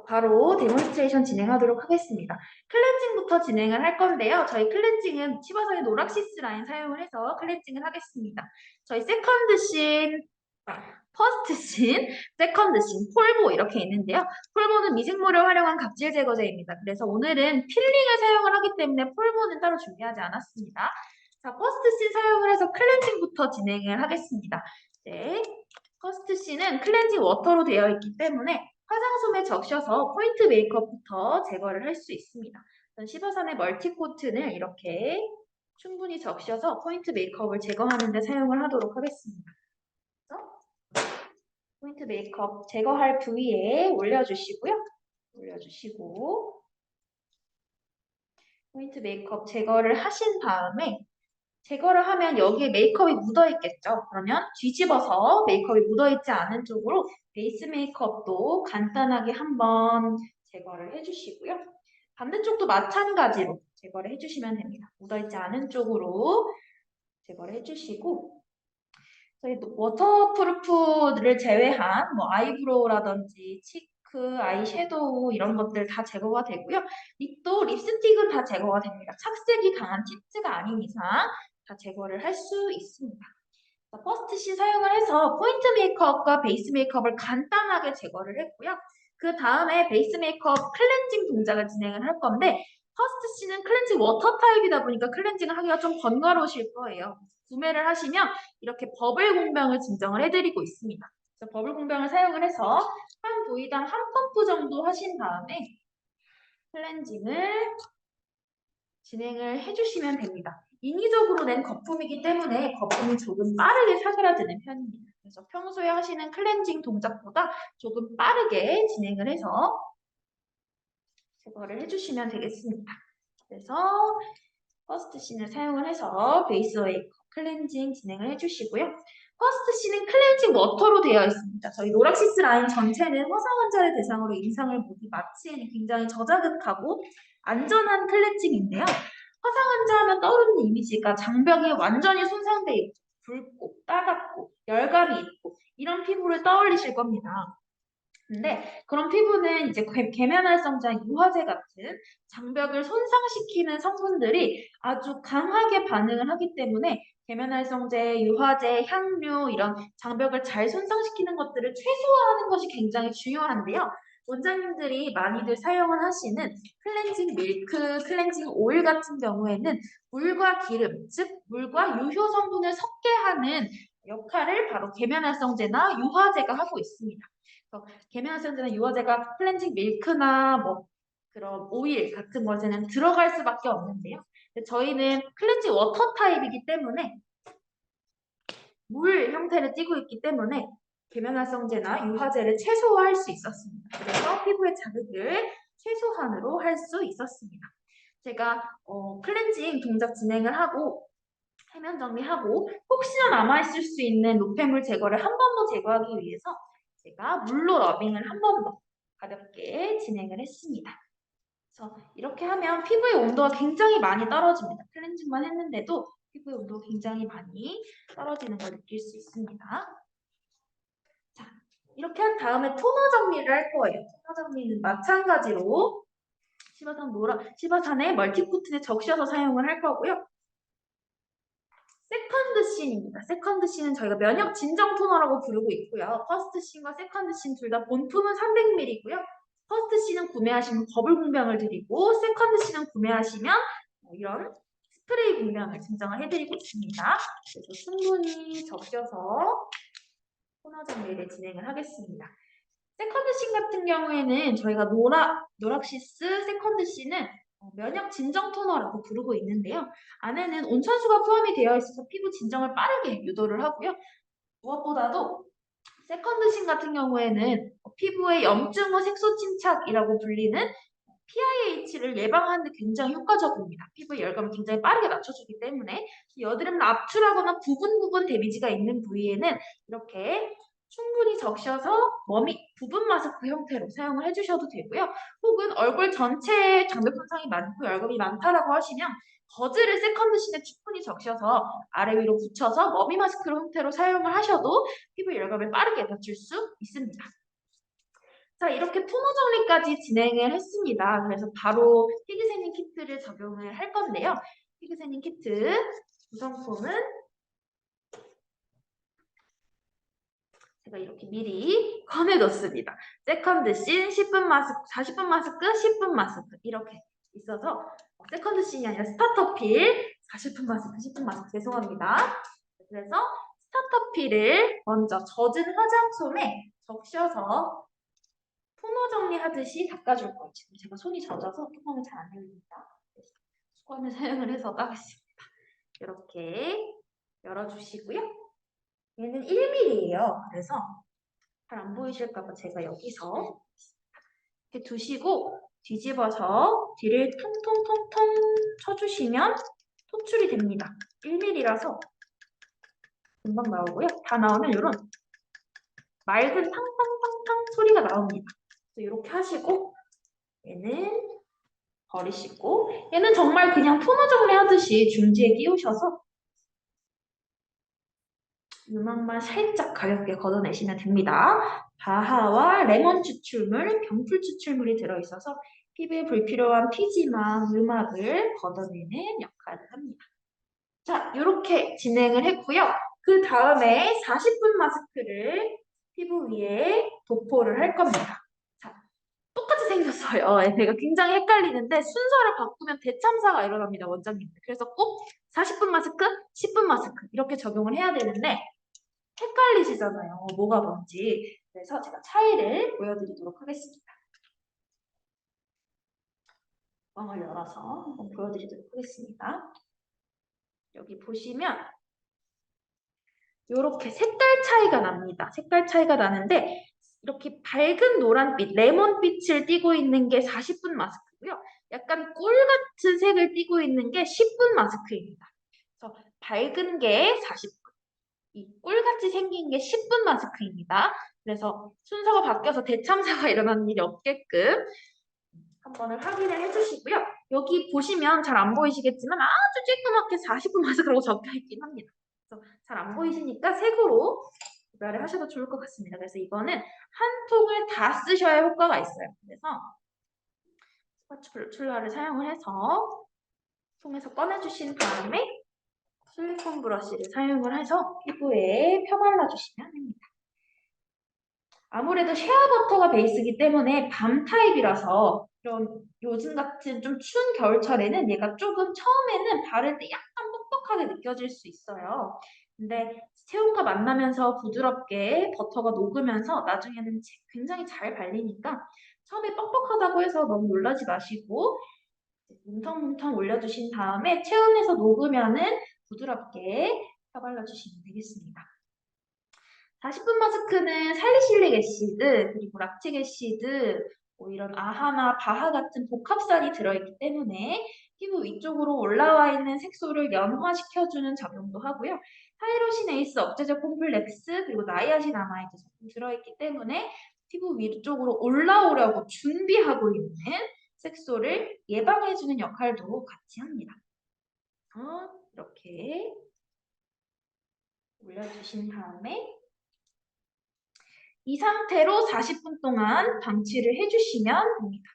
바로 데몬스트레이션 진행하도록 하겠습니다. 클렌징부터 진행을 할 건데요. 저희 클렌징은 치바사의 노락시스 라인 사용을 해서 클렌징을 하겠습니다. 저희 세컨드 씬, 퍼스트 씬, 세컨드 씬, 폴보 이렇게 있는데요. 폴보는 미생물을 활용한 각질 제거제입니다. 그래서 오늘은 필링을 사용을 하기 때문에 폴보는 따로 준비하지 않았습니다. 자, 퍼스트 씬 사용을 해서 클렌징부터 진행을 하겠습니다. 네, 퍼스트 씬은 클렌징 워터로 되어 있기 때문에 화장솜에 적셔서 포인트 메이크업부터 제거를 할 수 있습니다. 시바산의 멀티코튼을 이렇게 충분히 적셔서 포인트 메이크업을 제거하는 데 사용을 하도록 하겠습니다. 포인트 메이크업 제거할 부위에 올려주시고요. 올려주시고 포인트 메이크업 제거를 하신 다음에 제거를 하면 여기에 메이크업이 묻어있겠죠. 그러면 뒤집어서 메이크업이 묻어있지 않은 쪽으로 베이스 메이크업도 간단하게 한번 제거를 해주시고요. 반대쪽도 마찬가지로 제거를 해주시면 됩니다. 묻어있지 않은 쪽으로 제거를 해주시고 저희 워터프루프를 제외한 뭐 아이브로우라든지 치크, 아이섀도우 이런 것들 다 제거가 되고요. 립도 립스틱은 다 제거가 됩니다. 착색이 강한 틴트가 아닌 이상 다 제거를 할 수 있습니다. 퍼스트 씬 사용을 해서 포인트 메이크업과 베이스 메이크업을 간단하게 제거를 했고요. 그 다음에 베이스 메이크업 클렌징 동작을 진행을 할 건데 퍼스트 씬은 클렌징 워터 타입이다 보니까 클렌징을 하기가 좀 번거로우실 거예요. 구매를 하시면 이렇게 버블 공병을 증정을 해드리고 있습니다. 그래서 버블 공병을 사용을 해서 한 부위당 한 펌프 정도 하신 다음에 클렌징을 진행을 해주시면 됩니다. 인위적으로 낸 거품이기 때문에 거품이 조금 빠르게 사그라드는 편입니다. 그래서 평소에 하시는 클렌징 동작보다 조금 빠르게 진행을 해서 제거를 해주시면 되겠습니다. 그래서 퍼스트 씬을 사용을 해서 베이스 웨이크업 클렌징 진행을 해주시고요. 퍼스트 씬은 클렌징 워터로 되어 있습니다. 저희 노락시스 라인 전체는 화상 환자를 대상으로 임상을 모두 마치는 굉장히 저자극하고 안전한 클렌징인데요. 화상 환자 하면 떠오르는 이미지가 장벽이 완전히 손상돼 있고 붉고 따갑고 열감이 있고 이런 피부를 떠올리실 겁니다. 근데 그런 피부는 이제 계면활성제 유화제 같은 장벽을 손상시키는 성분들이 아주 강하게 반응을 하기 때문에 계면활성제, 유화제, 향료 이런 장벽을 잘 손상시키는 것들을 최소화하는 것이 굉장히 중요한데요. 원장님들이 많이들 사용을 하시는 클렌징 밀크, 클렌징 오일 같은 경우에는 물과 기름, 즉 물과 유효 성분을 섞게 하는 역할을 바로 계면활성제나 유화제가 하고 있습니다. 계면활성제나 유화제가 클렌징 밀크나 뭐 그런 오일 같은 것에는 들어갈 수밖에 없는데요. 저희는 클렌징 워터 타입이기 때문에 물 형태를 띠고 있기 때문에 계면활성제나 유화제를 최소화할 수 있었습니다. 그래서 피부의 자극을 최소한으로 할 수 있었습니다. 제가 클렌징 동작 진행을 하고 세면 정리하고 혹시나 남아있을 수 있는 노폐물 제거를 한 번 더 제거하기 위해서 제가 물로 러빙을 한 번 더 가볍게 진행을 했습니다. 그래서 이렇게 하면 피부의 온도가 굉장히 많이 떨어집니다. 클렌징만 했는데도 피부의 온도가 굉장히 많이 떨어지는 걸 느낄 수 있습니다. 자, 이렇게 한 다음에 토너 정리를 할 거예요. 토너 정리는 마찬가지로 시바산의 멀티코튼에 적셔서 사용을 할 거고요. 세컨드 씬입니다. 세컨드 씬은 저희가 면역 진정 토너라고 부르고 있고요. 퍼스트 씬과 세컨드 씬 둘 다 본품은 300ml이고요. 퍼스트 씬은 구매하시면 버블 공병을 드리고 세컨드 씬은 구매하시면 이런 스프레이 공병을 증정을 해드리고 있습니다. 그래서 충분히 적셔서 토너 정리를 진행을 하겠습니다. 세컨드 씬 같은 경우에는 저희가 노락시스 세컨드 씬은 면역 진정 토너라고 부르고 있는데요. 안에는 온천수가 포함이 되어 있어서 피부 진정을 빠르게 유도를 하고요. 무엇보다도 세컨드 씬 같은 경우에는 피부의 염증 후 색소 침착이라고 불리는 PIH를 예방하는 데 굉장히 효과적입니다. 피부의 열감을 굉장히 빠르게 낮춰주기 때문에 여드름을 압출하거나 부분 데미지가 있는 부위에는 이렇게 충분히 적셔서 부분 마스크 형태로 사용을 해주셔도 되고요. 혹은 얼굴 전체에 장벽 현상이 많고 열감이 많다라고 하시면 거즈를 세컨드 씬에 충분히 적셔서 아래 위로 붙여서 머미 마스크 형태로 사용을 하셔도 피부 열감을 빠르게 낮출 수 있습니다. 자, 이렇게 토너 정리까지 진행을 했습니다. 그래서 바로 피그세닌 키트를 적용을 할 건데요. 피그세닌 키트 구성품은 제가 이렇게 미리 꺼내뒀습니다. 세컨드 씬, 10분 마스크, 40분 마스크, 10분 마스크 이렇게 있어서 세컨드 씬이 아니라 스타터 필, 40분 마스크, 10분 마스크 죄송합니다. 그래서 스타터 필을 먼저 젖은 화장솜에 적셔서 토너 정리하듯이 닦아줄 거예요. 지금 제가 손이 젖어서 뚜껑이 잘 안 열립니다. 수건을 사용을 해서 닦았습니다. 이렇게 열어주시고요. 얘는 1mm예요. 그래서 잘 안 보이실까봐 제가 여기서 이렇게 두시고 뒤집어서 뒤를 통통통통 쳐주시면 토출이 됩니다. 1mm라서 금방 나오고요. 다 나오면 이런 맑은 탕탕탕탕 소리가 나옵니다. 이렇게 하시고 얘는 버리시고 얘는 정말 그냥 토너 정리하듯이 중지에 끼우셔서 유막만 살짝 가볍게 걷어내시면 됩니다. 바하와 레몬 추출물, 병풀 추출물이 들어있어서 피부에 불필요한 피지방, 유막을 걷어내는 역할을 합니다. 자, 이렇게 진행을 했고요. 그 다음에 40분 마스크를 피부 위에 도포를 할 겁니다. 자, 똑같이 생겼어요. 제가 굉장히 헷갈리는데 순서를 바꾸면 대참사가 일어납니다, 원장님들. 그래서 꼭 40분 마스크, 10분 마스크 이렇게 적용을 해야 되는데 헷갈리시잖아요. 뭐가 뭔지. 그래서 제가 차이를 보여드리도록 하겠습니다. 뚜껑을 열어서 한번 보여드리도록 하겠습니다. 여기 보시면 이렇게 색깔 차이가 납니다. 색깔 차이가 나는데 이렇게 밝은 노란빛, 레몬빛을 띠고 있는 게 40분 마스크고요. 약간 꿀 같은 색을 띠고 있는 게 10분 마스크입니다. 그래서 밝은 게 40분, 이 꿀같이 생긴 게 10분 마스크입니다. 그래서 순서가 바뀌어서 대참사가 일어나는 일이 없게끔 한번을 확인을 해주시고요. 여기 보시면 잘 안 보이시겠지만 아주 쬐끄맣게 40분 마스크라고 적혀있긴 합니다. 그래서 잘 안 보이시니까 색으로 구별을 하셔도 좋을 것 같습니다. 그래서 이거는 한 통을 다 쓰셔야 효과가 있어요. 그래서 스파츌라를 사용을 해서 통에서 꺼내주신 다음에 실리콘 브러쉬를 사용을 해서 피부에 펴발라주시면 됩니다. 아무래도 쉐어버터가 베이스이기 때문에 밤 타입이라서 이런 요즘 같은 좀 추운 겨울철에는 얘가 조금 처음에는 바를 때 약간 뻑뻑하게 느껴질 수 있어요. 근데 체온과 만나면서 부드럽게 버터가 녹으면서 나중에는 굉장히 잘 발리니까 처음에 뻑뻑하다고 해서 너무 놀라지 마시고 뭉텅뭉텅 올려주신 다음에 체온에서 녹으면은 부드럽게 펴발라주시면 되겠습니다. 40분 마스크는 살리실릭 애시드, 그리고 락틱 애시드, 뭐 이런 아하나 바하 같은 복합산이 들어있기 때문에 피부 위쪽으로 올라와 있는 색소를 연화시켜주는 작용도 하고요. 하이로신 에이스 억제제 콤플렉스, 그리고 나이아신아마이드 성분 들어있기 때문에 피부 위쪽으로 올라오려고 준비하고 있는 색소를 예방해주는 역할도 같이 합니다. 이렇게 올려주신 다음에 이 상태로 40분 동안 방치를 해주시면 됩니다.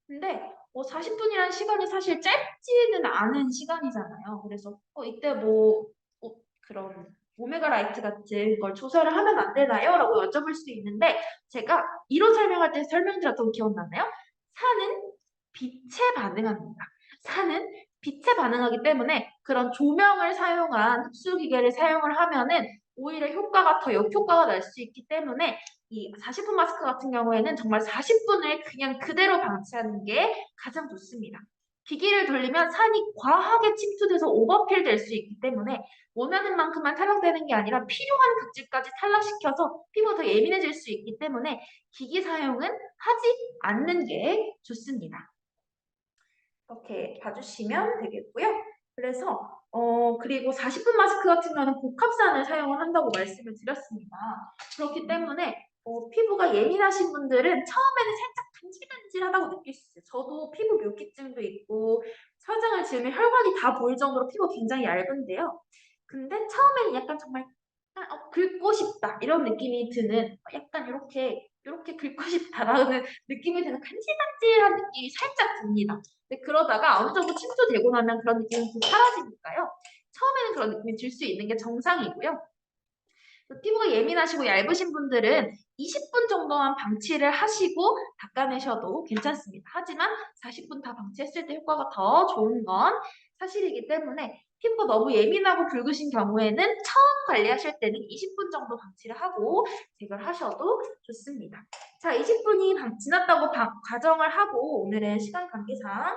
근데 40분이라는 시간이 사실 짧지는 않은 시간이잖아요. 그래서 이때 그런 오메가 라이트 같은 걸 조사를 하면 안 되나요? 라고 여쭤볼 수도 있는데 제가 이런 설명할 때 설명드렸던 거 기억나나요? 산은 빛에 반응합니다. 산은 빛에 반응하기 때문에 그런 조명을 사용한 흡수기계를 사용을 하면은 오히려 효과가 더 역효과가 날 수 있기 때문에 이 40분 마스크 같은 경우에는 정말 40분을 그냥 그대로 방치하는 게 가장 좋습니다. 기기를 돌리면 산이 과하게 침투돼서 오버필 될 수 있기 때문에 원하는 만큼만 탈락되는 게 아니라 필요한 극질까지 탈락시켜서 피부가 더 예민해질 수 있기 때문에 기기 사용은 하지 않는 게 좋습니다. 이렇게 봐주시면 되겠고요. 그래서 그리고 40분 마스크 같은 경우는 복합산을 사용을 한다고 말씀을 드렸습니다. 그렇기 때문에 피부가 예민하신 분들은 처음에는 살짝 간질간질하다고 느낄 수 있어요. 저도 피부 묘기증도 있고 설정을 지으면 혈관이 다 보일 정도로 피부가 굉장히 얇은데요. 근데 처음에는 약간 정말 긁고 싶다 이런 느낌이 드는 약간 이렇게 긁고 싶다라는 느낌이 드는 간질간질한 느낌이 살짝 듭니다. 근데 그러다가 어느 정도 침투되고 나면 그런 느낌은 좀 사라지니까요. 처음에는 그런 느낌이 들 수 있는 게 정상이고요. 피부가 예민하시고 얇으신 분들은 20분 정도만 방치를 하시고 닦아내셔도 괜찮습니다. 하지만 40분 다 방치했을 때 효과가 더 좋은 건 사실이기 때문에 피부가 너무 예민하고 붉으신 경우에는 처음 관리하실 때는 20분 정도 방치를 하고 제거를 하셔도 좋습니다. 자, 20분이 지났다고 가정을 하고 오늘은 시간 관계상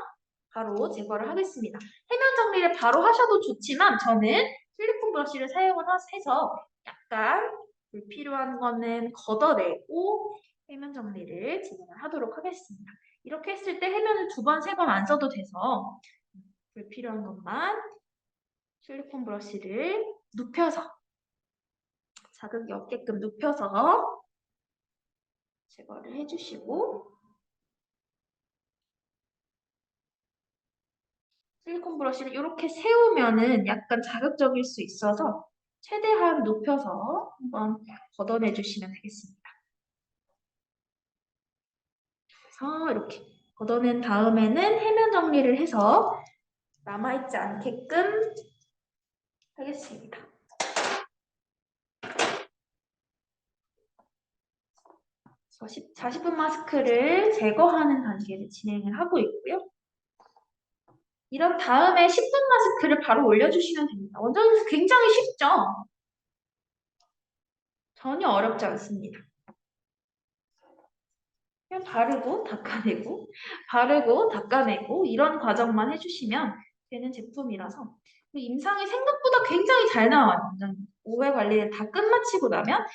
바로 제거를 하겠습니다. 해면 정리를 바로 하셔도 좋지만 저는 실리콘 브러쉬를 사용을 해서 약간 불필요한 거는 걷어내고 해면 정리를 진행을 하도록 하겠습니다. 이렇게 했을 때 해면을 2번, 3번 안 써도 돼서 불필요한 것만 실리콘 브러쉬를 눕혀서 자극이 없게끔 눕혀서 제거를 해주시고 실리콘 브러쉬를 이렇게 세우면은 약간 자극적일 수 있어서 최대한 눕혀서 한번 걷어내 주시면 되겠습니다. 그래서 이렇게 걷어낸 다음에는 해면 정리를 해서 남아있지 않게끔 하겠습니다. 40분 마스크를 제거하는 단계를 진행을 하고 있고요. 이런 다음에 10분 마스크를 바로 올려주시면 됩니다. 원장님 굉장히 쉽죠? 전혀 어렵지 않습니다. 그냥 바르고 닦아내고 바르고 닦아내고 이런 과정만 해주시면 되는 제품이라서 임상이 생각보다 굉장히 잘 나와요. 오해 관리를 다 끝마치고 나면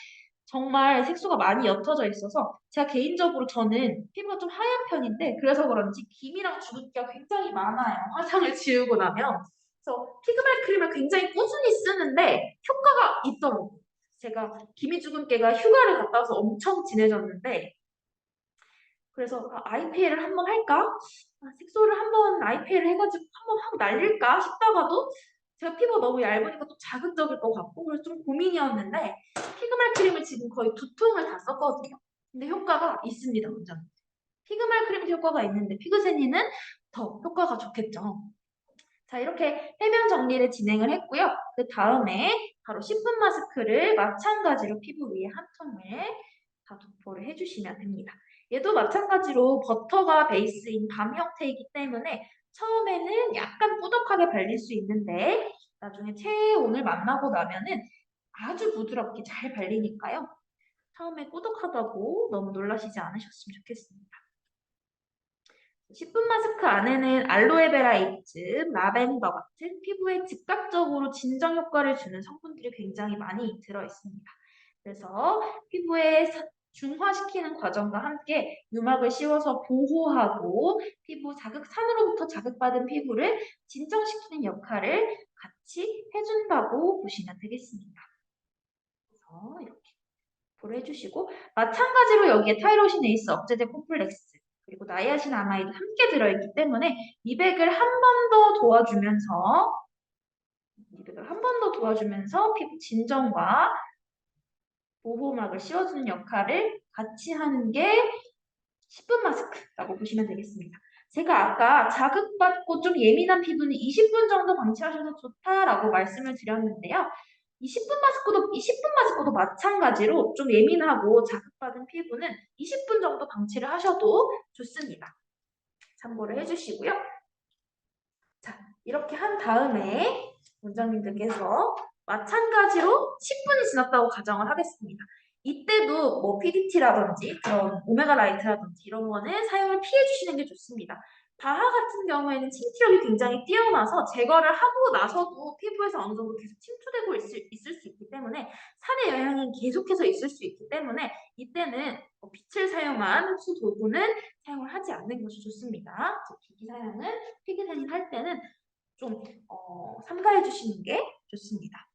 정말 색소가 많이 옅어져 있어서 제가 개인적으로 저는 피부가 좀 하얀 편인데 그래서 그런지 기미랑 주근기가 굉장히 많아요. 화장을 지우고 나면. 그래서 피그말 크림을 굉장히 꾸준히 쓰는데 효과가 있더라고요. 제가 기미 주근깨가 휴가를 갔다 와서 엄청 진해졌는데 그래서 IPL을 한번 할까? 색소를 한번 IPL을 해가지고 한번 하고 날릴까 싶다가도 제가 피부가 너무 얇으니까 또 자극적일 것 같고 그래서 좀 고민이었는데 피그말 크림을 지금 거의 2통을 다 썼거든요. 근데 효과가 있습니다, 완전. 피그말 크림도 효과가 있는데 피그세니는 더 효과가 좋겠죠. 자, 이렇게 해면 정리를 진행을 했고요. 그 다음에 바로 10분 마스크를 마찬가지로 피부 위에 한 통을 다 도포를 해주시면 됩니다. 얘도 마찬가지로 버터가 베이스인 밤 형태이기 때문에 처음에는 약간 꾸덕하게 발릴 수 있는데 나중에 체온을 만나고 나면은 아주 부드럽게 잘 발리니까요. 처음에 꾸덕하다고 너무 놀라시지 않으셨으면 좋겠습니다. 10분 마스크 안에는 알로에베라 잎즙, 라벤더 같은 피부에 즉각적으로 진정 효과를 주는 성분들이 굉장히 많이 들어있습니다. 그래서 피부에 중화시키는 과정과 함께 유막을 씌워서 보호하고 피부 산으로부터 자극받은 피부를 진정시키는 역할을 같이 해준다고 보시면 되겠습니다. 그래서 이렇게 해주시고 마찬가지로 여기에 타이로신 에이스, 억제제 콤플렉스 그리고 나이아신아마이드 함께 들어있기 때문에 미백을 한 번 더 도와주면서 피부 진정과 보호막을 씌워주는 역할을 같이 하는 게 10분 마스크라고 보시면 되겠습니다. 제가 아까 자극받고 좀 예민한 피부는 20분 정도 방치하셔도 좋다라고 말씀을 드렸는데요. 이 10분 마스크도 마찬가지로 좀 예민하고 자극받은 피부는 20분 정도 방치를 하셔도 좋습니다. 참고를 해주시고요. 자, 이렇게 한 다음에 원장님들께서 마찬가지로 10분이 지났다고 가정을 하겠습니다. 이때도 뭐 PDT라든지 그런 오메가 라이트라든지 이런 거는 사용을 피해 주시는 게 좋습니다. 바하 같은 경우에는 침투력이 굉장히 뛰어나서 제거를 하고 나서도 피부에서 어느 정도 계속 침투되고 있을 수 있기 때문에 산의 영향이 계속해서 있을 수 있기 때문에 이때는 빛을 사용한 흡수 도구는 사용을 하지 않는 것이 좋습니다. 기기 사용은 피그센이 할 때는 좀 삼가해 주시는 게 좋습니다.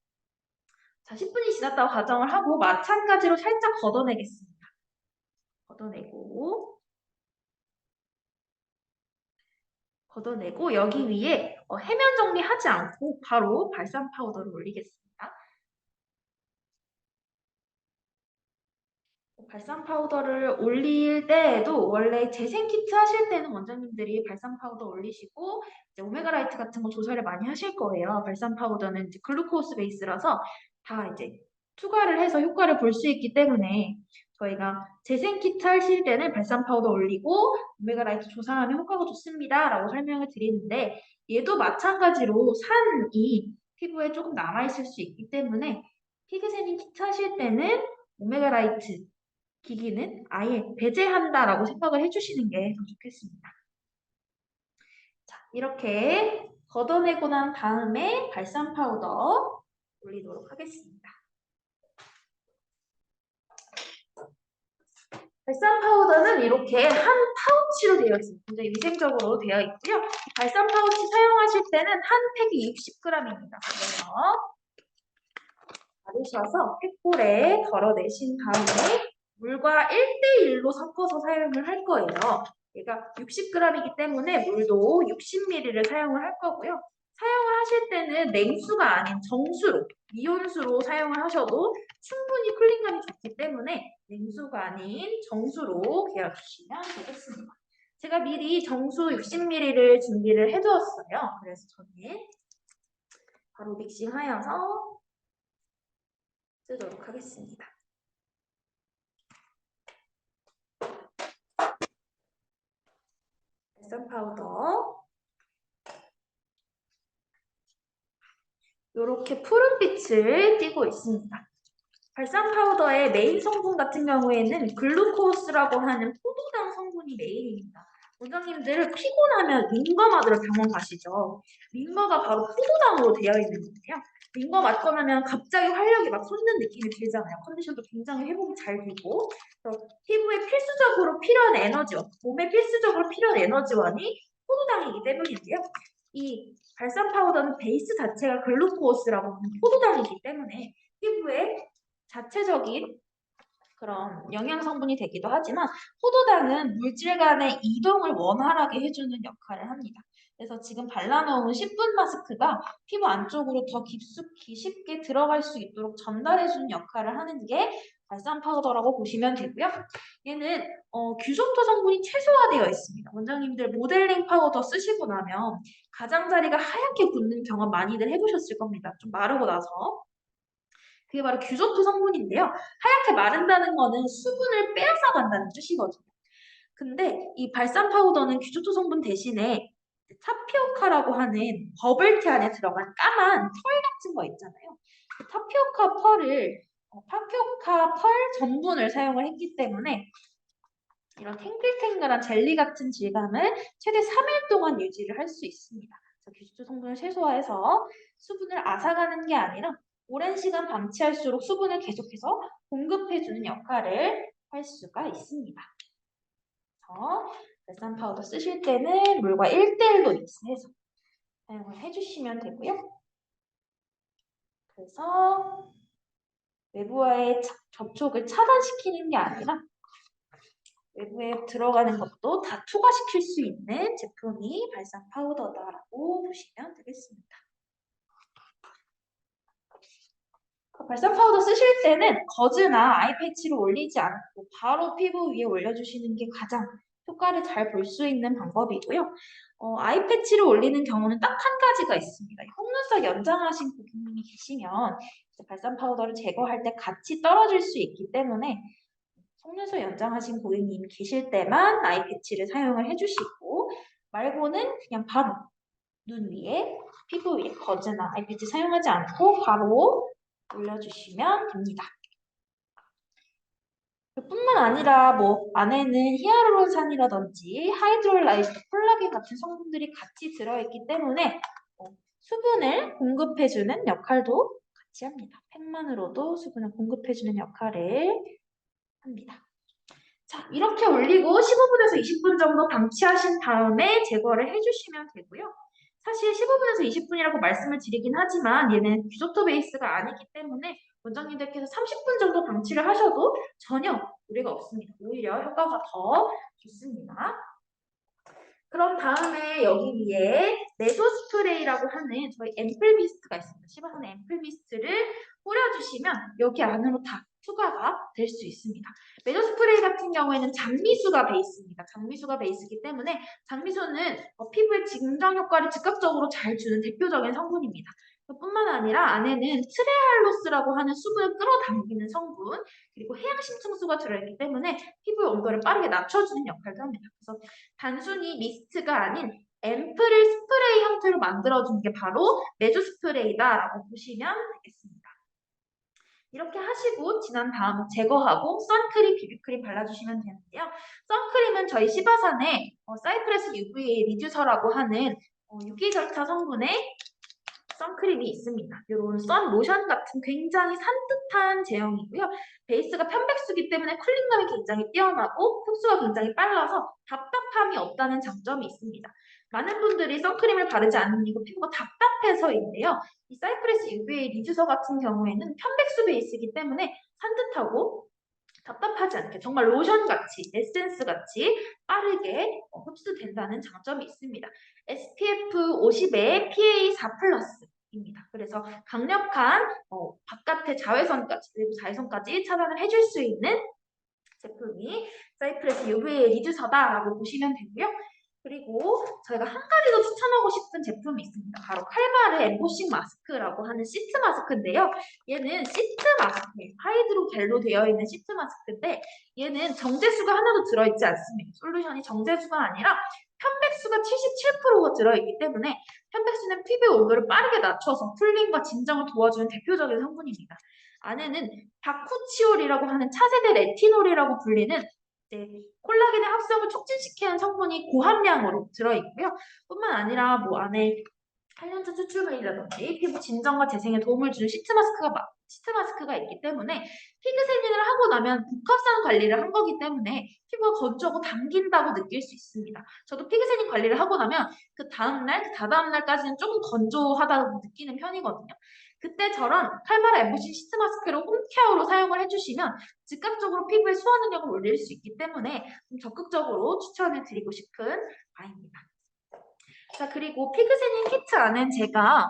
자, 10분이 지났다고 가정을 하고 마찬가지로 살짝 걷어내겠습니다. 걷어내고 여기 위에 해면 정리하지 않고 바로 발산 파우더를 올리겠습니다. 발산 파우더를 올릴 때에도 원래 재생 키트 하실 때는 원장님들이 발산 파우더 올리시고 이제 오메가 라이트 같은 거 조사를 많이 하실 거예요. 발산 파우더는 이제 글루코스 베이스라서 다 이제 투과를 해서 효과를 볼 수 있기 때문에 저희가 재생 키트 하실 때는 발산 파우더 올리고 오메가 라이트 조사하면 효과가 좋습니다 라고 설명을 드리는데 얘도 마찬가지로 산이 피부에 조금 남아있을 수 있기 때문에 피그세닌 키트 하실 때는 오메가 라이트 기기는 아예 배제한다라고 생각을 해주시는 게 더 좋겠습니다. 자, 이렇게 걷어내고 난 다음에 발산 파우더 올리도록 하겠습니다. 발산 파우더는 이렇게 한 파우치로 되어 있습니다. 굉장히 위생적으로 되어 있고요. 발산 파우치 사용하실 때는 한 팩이 60g입니다. 그래서 받으셔서 팩볼에 덜어내신 다음에 물과 1대1로 섞어서 사용을 할 거예요. 얘가 60g이기 때문에 물도 60ml를 사용을 할 거고요. 사용을 하실 때는 냉수가 아닌 정수로, 이온수로 사용을 하셔도 충분히 쿨링감이 좋기 때문에 냉수가 아닌 정수로 개어주시면 되겠습니다. 제가 미리 정수 60ml를 준비를 해두었어요. 그래서 저는 바로 믹싱하여서 쓰도록 하겠습니다. 발산 파우더 이렇게 푸른빛을 띠고 있습니다. 발산 파우더의 메인 성분 같은 경우에는 글루코스라고 하는 포도당 성분이 메인입니다. 원장님들 피곤하면 링거 맞으러 병원 가시죠. 링거가 바로 포도당으로 되어 있는 건데요. 링거 맞고 나면 갑자기 활력이 막 솟는 느낌이 들잖아요. 컨디션도 굉장히 회복이 잘 되고 그래서 피부에 필수적으로 필요한 에너지원, 몸에 필수적으로 필요한 에너지원이 포도당이기 때문인데요. 이 발산 파우더는 베이스 자체가 글루코스라고 하는 포도당이기 때문에 피부에 자체적인 그런 영양 성분이 되기도 하지만 포도당은 물질 간의 이동을 원활하게 해주는 역할을 합니다. 그래서 지금 발라놓은 10분 마스크가 피부 안쪽으로 더 깊숙이 쉽게 들어갈 수 있도록 전달해주는 역할을 하는 게 발산 파우더라고 보시면 되고요. 얘는 규소토 성분이 최소화되어 있습니다. 원장님들 모델링 파우더 쓰시고 나면 가장자리가 하얗게 굳는 경험 많이들 해보셨을 겁니다. 좀 마르고 나서. 그게 바로 규소토 성분인데요. 하얗게 마른다는 거는 수분을 빼앗아 간다는 뜻이거든요. 근데 이 발산 파우더는 규소토 성분 대신에 타피오카라고 하는 버블티 안에 들어간 까만 펄 같은 거 있잖아요. 그 타피오카 펄 전분을 사용을 했기 때문에 이런 탱글탱글한 젤리 같은 질감을 최대 3일 동안 유지를 할 수 있습니다. 규소토 성분을 최소화해서 수분을 앗아가는 게 아니라 오랜 시간 방치할수록 수분을 계속해서 공급해주는 역할을 할 수가 있습니다. 발산 파우더 쓰실 때는 물과 1대1로 믹스해서 사용을 해주시면 되고요. 그래서 외부와의 접촉을 차단시키는 게 아니라 외부에 들어가는 것도 다 투과시킬 수 있는 제품이 발산 파우더다라고 보시면 되겠습니다. 발산 파우더 쓰실 때는 거즈나 아이패치로 올리지 않고 바로 피부 위에 올려주시는 게 가장 효과를 잘 볼 수 있는 방법이고요. 아이패치를 올리는 경우는 딱 한 가지가 있습니다. 속눈썹 연장하신 고객님이 계시면 발산 파우더를 제거할 때 같이 떨어질 수 있기 때문에 속눈썹 연장하신 고객님이 계실 때만 아이패치를 사용을 해주시고 말고는 그냥 바로 눈 위에, 피부 위에 거즈나 아이패치 사용하지 않고 바로 올려주시면 됩니다. 뿐만 아니라 안에는 히알루론산이라든지 하이드롤라이즈 콜라겐 같은 성분들이 같이 들어있기 때문에 수분을 공급해주는 역할도 같이 합니다. 팩만으로도 수분을 공급해주는 역할을 합니다. 자, 이렇게 올리고 15분에서 20분 정도 방치하신 다음에 제거를 해주시면 되고요. 사실 15분에서 20분이라고 말씀을 드리긴 하지만 얘는 규소토 베이스가 아니기 때문에 원장님들께서 30분 정도 방치를 하셔도 전혀 무리가 없습니다. 오히려 효과가 더 좋습니다. 그럼 다음에 여기 위에 메소 스프레이라고 하는 저희 앰플 미스트가 있습니다. 시바산 앰플 미스트를 뿌려주시면 여기 안으로 다 투과가 될 수 있습니다. 메소 스프레이 같은 경우에는 장미수가 베이스입니다. 장미수가 베이스이기 때문에 장미수는 피부에 진정 효과를 즉각적으로 잘 주는 대표적인 성분입니다. 뿐만 아니라 안에는 트레할로스라고 하는 수분을 끌어당기는 성분 그리고 해양심층수가 들어있기 때문에 피부의 온도를 빠르게 낮춰주는 역할도 합니다. 그래서 단순히 미스트가 아닌 앰플을 스프레이 형태로 만들어준 게 바로 메조 스프레이다라고 보시면 되겠습니다. 이렇게 하시고 지난 다음 제거하고 선크림, 비비크림 발라주시면 되는데요. 선크림은 저희 시바산의 사이프레스 UVA 리듀서라고 하는 유기절차 성분의 선크림이 있습니다. 이런 선 로션 같은 굉장히 산뜻한 제형이고요. 베이스가 편백수기 때문에 쿨링감이 굉장히 뛰어나고 흡수가 굉장히 빨라서 답답함이 없다는 장점이 있습니다. 많은 분들이 선크림을 바르지 않는 이유 피부가 답답해서인데요. 이 사이프레스 UVA 리듀서 같은 경우에는 편백수 베이스이기 때문에 산뜻하고 답답하지 않게 정말 로션같이 에센스같이 빠르게 흡수된다는 장점이 있습니다. SPF 50에 PA4+입니다. 그래서 강력한 바깥의 자외선까지 그리고 자외선까지 차단을 해줄 수 있는 제품이 사이프레스 UVA 리듀서다라고 보시면 되고요. 그리고 저희가 한 가지 더 추천하고 싶은 제품이 있습니다. 바로 칼바르 엠보싱 마스크라고 하는 시트 마스크인데요. 얘는 시트 마스크예요. 하이드로겔로 되어 있는 시트 마스크인데 얘는 정제수가 하나도 들어있지 않습니다. 솔루션이 정제수가 아니라 편백수가 77%가 들어있기 때문에 편백수는 피부의 온도를 빠르게 낮춰서 쿨링과 진정을 도와주는 대표적인 성분입니다. 안에는 바쿠치올이라고 하는 차세대 레티놀이라고 불리는 콜라겐의 합성을 촉진시키는 성분이 고함량으로 들어있고요. 뿐만 아니라 안에 한량주 추출물이라든지 피부 진정과 재생에 도움을 주는 시트 마스크가 있기 때문에 피그세닝을 하고 나면 복합성 관리를 한 거기 때문에 피부가 건조하고 당긴다고 느낄 수 있습니다. 저도 피그세닝 관리를 하고 나면 그 다음날, 그 다다음날까지는 조금 건조하다고 느끼는 편이거든요. 그때처럼 칼마르 엠보싱 시트 마스크를 홈케어로 사용을 해주시면 즉각적으로 피부의 수화 능력을 올릴 수 있기 때문에 좀 적극적으로 추천을 드리고 싶은 바입니다. 자, 그리고 피그세닝 키트 안엔 제가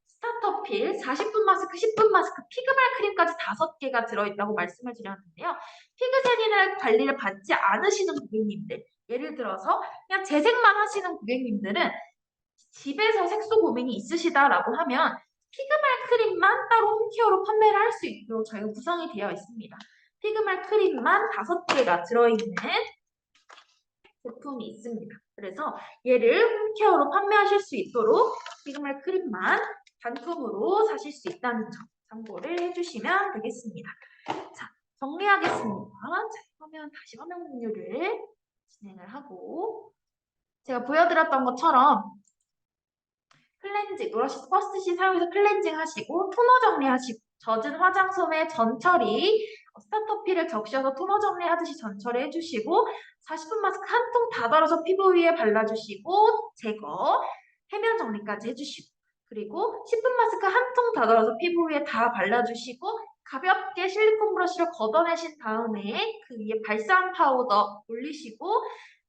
스타터필, 40분 마스크, 10분 마스크, 피그말 크림까지 5개가 들어있다고 말씀을 드렸는데요. 피그세닝을 관리를 받지 않으시는 고객님들, 예를 들어서 그냥 재생만 하시는 고객님들은 집에서 색소 고민이 있으시다라고 하면 피그말 크림만 따로 홈케어로 판매를 할 수 있도록 저희가 구성이 되어 있습니다. 피그말 크림만 5개가 들어있는 제품이 있습니다. 그래서 얘를 홈케어로 판매하실 수 있도록 피그말 크림만 단품으로 사실 수 있다는 점 참고를 해주시면 되겠습니다. 자, 정리하겠습니다. 자, 다시 화면 공유를 진행을 하고 제가 보여드렸던 것처럼 클렌징, 브러쉬 퍼스트 사용해서 클렌징 하시고 토너 정리하시고 젖은 화장솜에 전처리, 스타터피를 적셔서 토너 정리하듯이 전처리 해주시고 40분 마스크 한 통 다 덜어서 피부 위에 발라주시고 제거, 해면 정리까지 해주시고 그리고 10분 마스크 한 통 다 덜어서 피부 위에 다 발라주시고 가볍게 실리콘 브러쉬로 걷어내신 다음에 그 위에 발사함 파우더 올리시고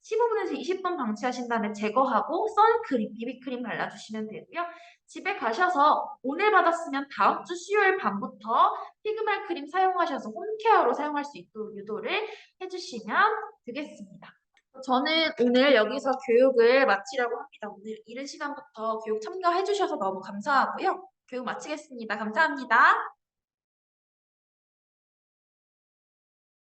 15분에서 20분 방치하신 다음에 제거하고 선크림, 비비크림 발라주시면 되고요. 집에 가셔서 오늘 받았으면 다음 주 수요일 밤부터 피그말 크림 사용하셔서 홈케어로 사용할 수 있도록 유도를 해주시면 되겠습니다. 저는 오늘 여기서 교육을 마치려고 합니다. 오늘 이른 시간부터 교육 참가해 주셔서 너무 감사하고요. 교육 마치겠습니다. 감사합니다.